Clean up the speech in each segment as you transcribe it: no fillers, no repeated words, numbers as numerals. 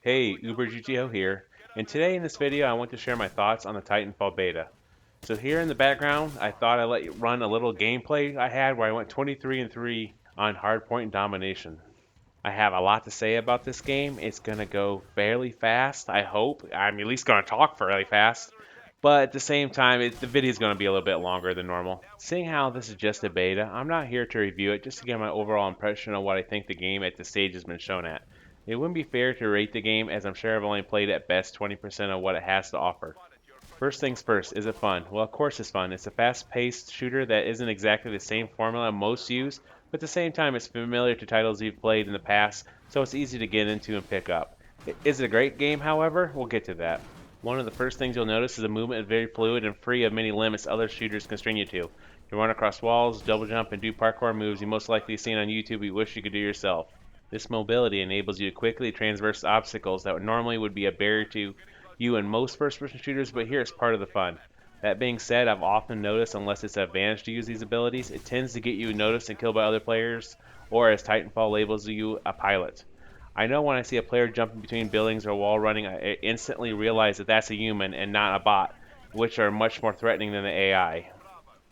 Hey, Uber GTO here, and today in this video I want to share my thoughts on the Titanfall beta. So here in the background, I thought I'd let you run a little gameplay I had where I went 23 and 3 on Hardpoint Domination. I have a lot to say about this game. It's gonna go fairly fast, I hope. I'm at least gonna talk fairly fast, but at the same time, the video is gonna be a little bit longer than normal. Seeing how this is just a beta, I'm not here to review it, just to get my overall impression of what I think the game at this stage has been shown at. It wouldn't be fair to rate the game as I'm sure I've only played at best 20% of what it has to offer. First things first, is it fun? Well, of course it's fun. It's a fast-paced shooter that isn't exactly the same formula most use, but at the same time it's familiar to titles you've played in the past, so it's easy to get into and pick up. Is it a great game, however? We'll get to that. One of the first things you'll notice is the movement is very fluid and free of many limits other shooters constrain you to. You run across walls, double jump, and do parkour moves you most likely seen on YouTube you wish you could do yourself. This mobility enables you to quickly traverse obstacles that normally would be a barrier to you in most first-person shooters, but here it's part of the fun. That being said, I've often noticed unless it's an advantage to use these abilities, it tends to get you noticed and killed by other players, or as Titanfall labels you, a pilot. I know when I see a player jumping between buildings or wall running, I instantly realize that that's a human and not a bot, which are much more threatening than the AI.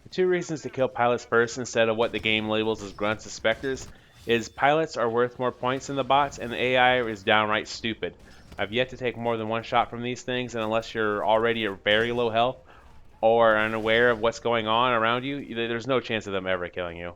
The two reasons to kill pilots first instead of what the game labels as grunts and specters is pilots are worth more points than the bots, and the AI is downright stupid. I've yet to take more than one shot from these things, and unless you're already at very low health or unaware of what's going on around you, there's no chance of them ever killing you.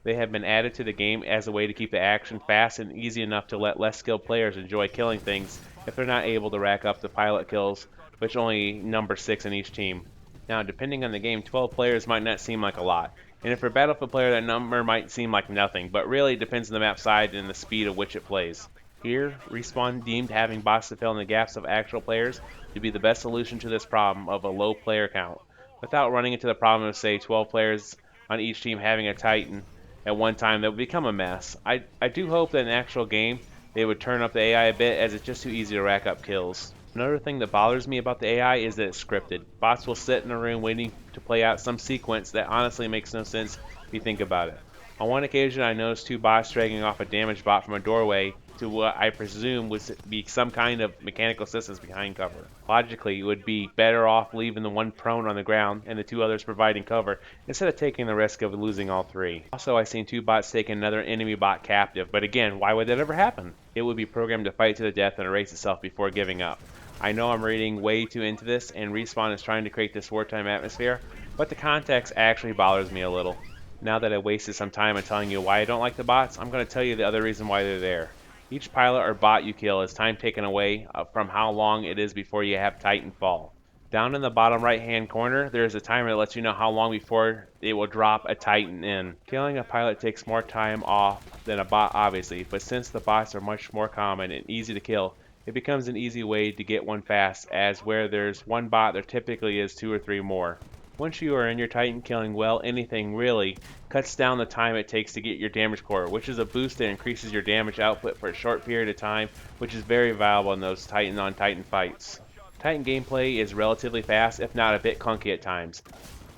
They have been added to the game as a way to keep the action fast and easy enough to let less skilled players enjoy killing things if they're not able to rack up the pilot kills, which only number 6 in each team. Now, depending on the game, 12 players might not seem like a lot, and if you're a Battlefield player, that number might seem like nothing, but really it depends on the map size and the speed at which it plays. Here, Respawn deemed having bots to fill in the gaps of actual players to be the best solution to this problem of a low player count, without running into the problem of, say, 12 players on each team having a Titan at one time that would become a mess. I do hope that in the actual game they would turn up the AI a bit, as it's just too easy to rack up kills. Another thing that bothers me about the AI is that it's scripted. Bots will sit in a room waiting to play out some sequence that honestly makes no sense if you think about it. On one occasion I noticed two bots dragging off a damaged bot from a doorway to what I presume would be some kind of mechanical systems behind cover. Logically, it would be better off leaving the one prone on the ground and the two others providing cover instead of taking the risk of losing all three. Also, I've seen two bots take another enemy bot captive, but again, why would that ever happen? It would be programmed to fight to the death and erase itself before giving up. I know I'm reading way too into this, and Respawn is trying to create this wartime atmosphere, but the context actually bothers me a little. Now that I wasted some time on telling you why I don't like the bots, I'm going to tell you the other reason why they're there. Each pilot or bot you kill is time taken away from how long it is before you have Titanfall. Down in the bottom right hand corner, there is a timer that lets you know how long before it will drop a Titan in. Killing a pilot takes more time off than a bot obviously, but since the bots are much more common and easy to kill, it becomes an easy way to get one fast, as where there's one bot there typically is 2 or 3 more. Once you are in your Titan killing well, anything really cuts down the time it takes to get your damage core, which is a boost that increases your damage output for a short period of time, which is very valuable in those Titan on Titan fights. Titan gameplay is relatively fast, if not a bit clunky at times.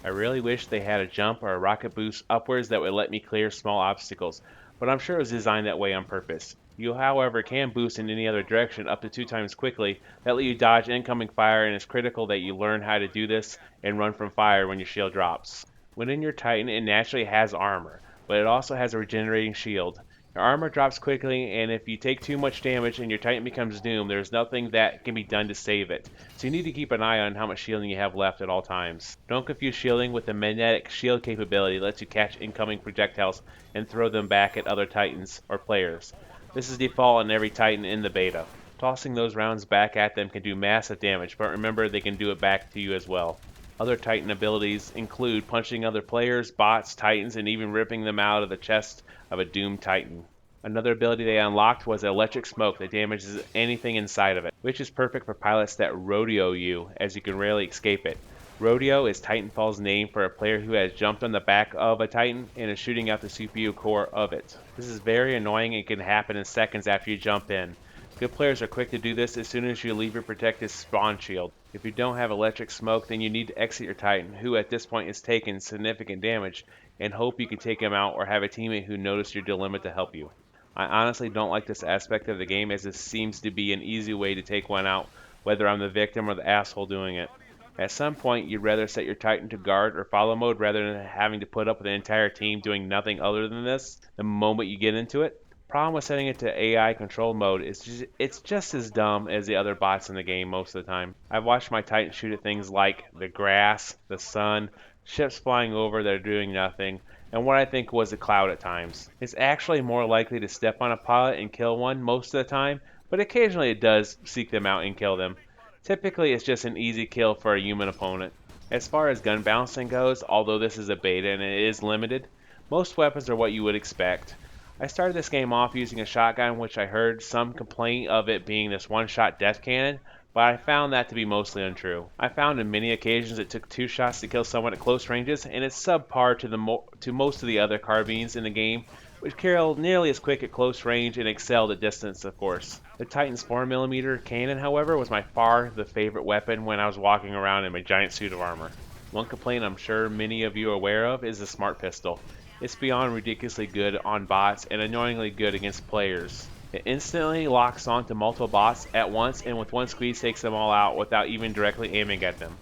I really wish they had a jump or a rocket boost upwards that would let me clear small obstacles, but I'm sure it was designed that way on purpose. You, however, can boost in any other direction up to 2 times quickly. That let you dodge incoming fire, and it's critical that you learn how to do this and run from fire when your shield drops. When in your Titan, it naturally has armor, but it also has a regenerating shield. Your armor drops quickly, and if you take too much damage and your Titan becomes doomed, there's nothing that can be done to save it. So you need to keep an eye on how much shielding you have left at all times. Don't confuse shielding with the magnetic shield capability that lets you catch incoming projectiles and throw them back at other Titans or players. This is default on every Titan in the beta. Tossing those rounds back at them can do massive damage, but remember they can do it back to you as well. Other Titan abilities include punching other players, bots, Titans, and even ripping them out of the chest of a doomed Titan. Another ability they unlocked was electric smoke that damages anything inside of it, which is perfect for pilots that rodeo you, as you can rarely escape it. Rodeo is Titanfall's name for a player who has jumped on the back of a Titan and is shooting out the CPU core of it. This is very annoying and can happen in seconds after you jump in. Good players are quick to do this as soon as you leave your protected spawn shield. If you don't have electric smoke, then you need to exit your Titan, who at this point is taking significant damage, and hope you can take him out or have a teammate who noticed your dilemma to help you. I honestly don't like this aspect of the game, as it seems to be an easy way to take one out, whether I'm the victim or the asshole doing it. At some point, you'd rather set your Titan to guard or follow mode rather than having to put up with an entire team doing nothing other than this the moment you get into it. Problem with setting it to AI control mode is it's just as dumb as the other bots in the game most of the time. I've watched my Titan shoot at things like the grass, the sun, ships flying over that are doing nothing, and what I think was a cloud at times. It's actually more likely to step on a pilot and kill one most of the time, but occasionally it does seek them out and kill them. Typically, it's just an easy kill for a human opponent. As far as gun balancing goes, although this is a beta and it is limited, most weapons are what you would expect. I started this game off using a shotgun, which I heard some complaint of it being this one-shot death cannon, but I found that to be mostly untrue. I found in many occasions it took 2 shots to kill someone at close ranges, and it's subpar to most of the other carbines in the game, which kill nearly as quick at close range and excelled at distance, of course. The Titan's 4mm cannon, however, was by far the favorite weapon when I was walking around in my giant suit of armor. One complaint I'm sure many of you are aware of is the smart pistol. It's beyond ridiculously good on bots and annoyingly good against players. It instantly locks onto multiple bots at once and with one squeeze takes them all out without even directly aiming at them.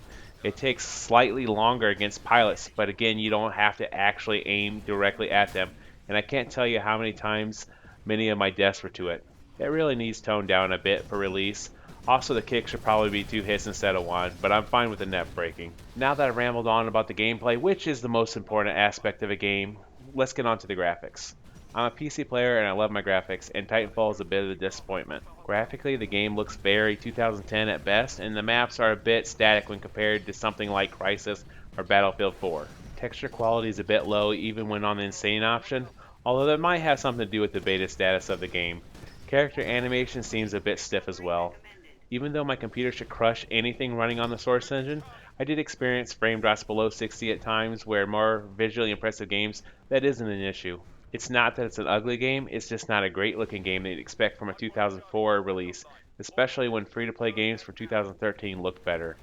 It takes slightly longer against pilots, but again, you don't have to actually aim directly at them, and I can't tell you how many times many of my deaths were to it. It really needs toned down a bit for release. Also, the kick should probably be 2 hits instead of 1, but I'm fine with the net breaking. Now that I've rambled on about the gameplay, which is the most important aspect of a game, let's get on to the graphics. I'm a PC player and I love my graphics, and Titanfall is a bit of a disappointment. Graphically, the game looks very 2010 at best, and the maps are a bit static when compared to something like Crisis or Battlefield 4. Texture quality is a bit low even when on the insane option, although that might have something to do with the beta status of the game. Character animation seems a bit stiff as well. Even though my computer should crush anything running on the source engine, I did experience frame drops below 60 at times where more visually impressive games that isn't an issue. It's not that it's an ugly game, it's just not a great looking game that you'd expect from a 2004 release, especially when free-to-play games from 2013 looked better.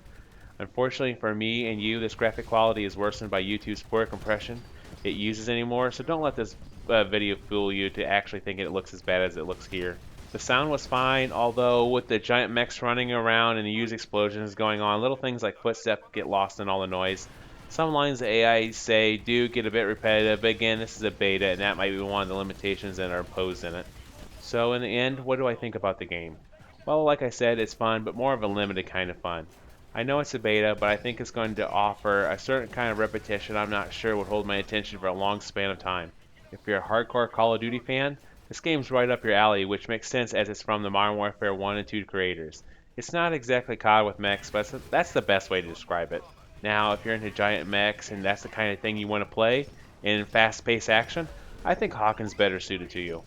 Unfortunately for me and you, this graphic quality is worsened by YouTube's poor compression it uses anymore, so don't let this video fool you to actually think it looks as bad as it looks here. The sound was fine, although with the giant mechs running around and the huge explosions going on, little things like footsteps get lost in all the noise. Some lines the AI say do get a bit repetitive, but again, this is a beta, and that might be one of the limitations that are imposed in it. So in the end, what do I think about the game? Well, like I said, it's fun, but more of a limited kind of fun. I know it's a beta, but I think it's going to offer a certain kind of repetition I'm not sure would hold my attention for a long span of time. If you're a hardcore Call of Duty fan, this game's right up your alley, which makes sense as it's from the Modern Warfare 1 and 2 creators. It's not exactly COD with mechs, but that's the best way to describe it. Now, if you're into giant mechs and that's the kind of thing you want to play in fast-paced action, I think Hawken's better suited to you.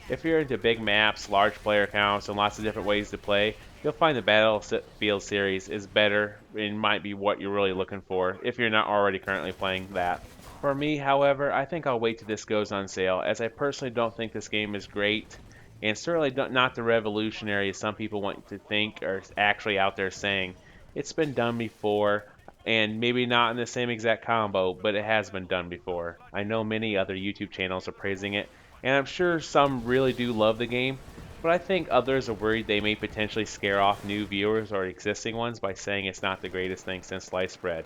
If you're into big maps, large player counts, and lots of different ways to play, you'll find the Battlefield series is better and might be what you're really looking for if you're not already currently playing that. For me, however, I think I'll wait till this goes on sale, as I personally don't think this game is great, and certainly not the revolutionary as some people want to think or actually out there saying. It's been done before, and maybe not in the same exact combo, but it has been done before. I know many other YouTube channels are praising it, and I'm sure some really do love the game, but I think others are worried they may potentially scare off new viewers or existing ones by saying it's not the greatest thing since sliced bread.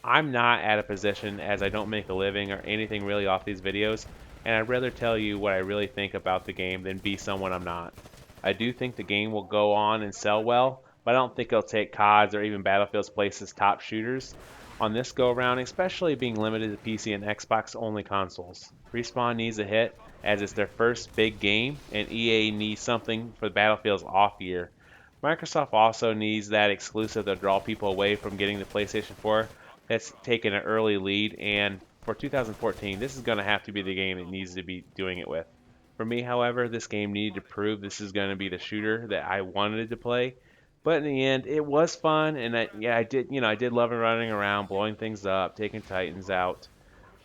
I'm not at a position, as I don't make a living or anything really off these videos, and I'd rather tell you what I really think about the game than be someone I'm not. I do think the game will go on and sell well, but I don't think it'll take COD's or even Battlefield's place as top shooters on this go-around, especially being limited to PC and Xbox only consoles. Respawn needs a hit, as it's their first big game, and EA needs something for Battlefield's off year. Microsoft also needs that exclusive to draw people away from getting the PlayStation 4 that's taken an early lead, and for 2014, this is going to have to be the game it needs to be doing it with. For me, however, this game needed to prove this is going to be the shooter that I wanted to play, but in the end, it was fun, and I did love running around, blowing things up, taking Titans out,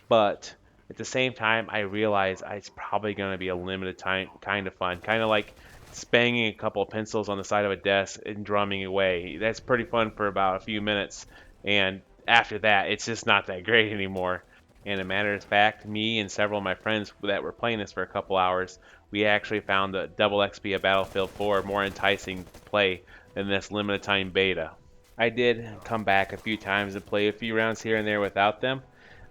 but at the same time, I realized it's probably going to be a limited time kind of fun, kind of like banging a couple of pencils on the side of a desk and drumming away. That's pretty fun for about a few minutes, and after that, it's just not that great anymore. And a matter of fact, me and several of my friends that were playing this for a couple hours, we actually found the double XP of Battlefield 4 more enticing play than this limited time beta. I did come back a few times and play a few rounds here and there without them.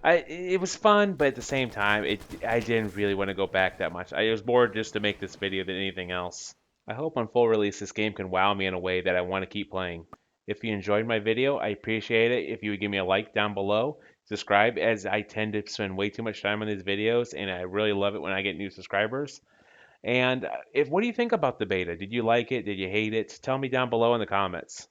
It was fun, but at the same time, I didn't really want to go back that much. I was bored just to make this video than anything else. I hope on full release this game can wow me in a way that I want to keep playing. If you enjoyed my video, I appreciate it if you would give me a like down below. Subscribe, as I tend to spend way too much time on these videos, and I really love it when I get new subscribers. And if what do you think about the beta? Did you like it? Did you hate it? Tell me down below in the comments.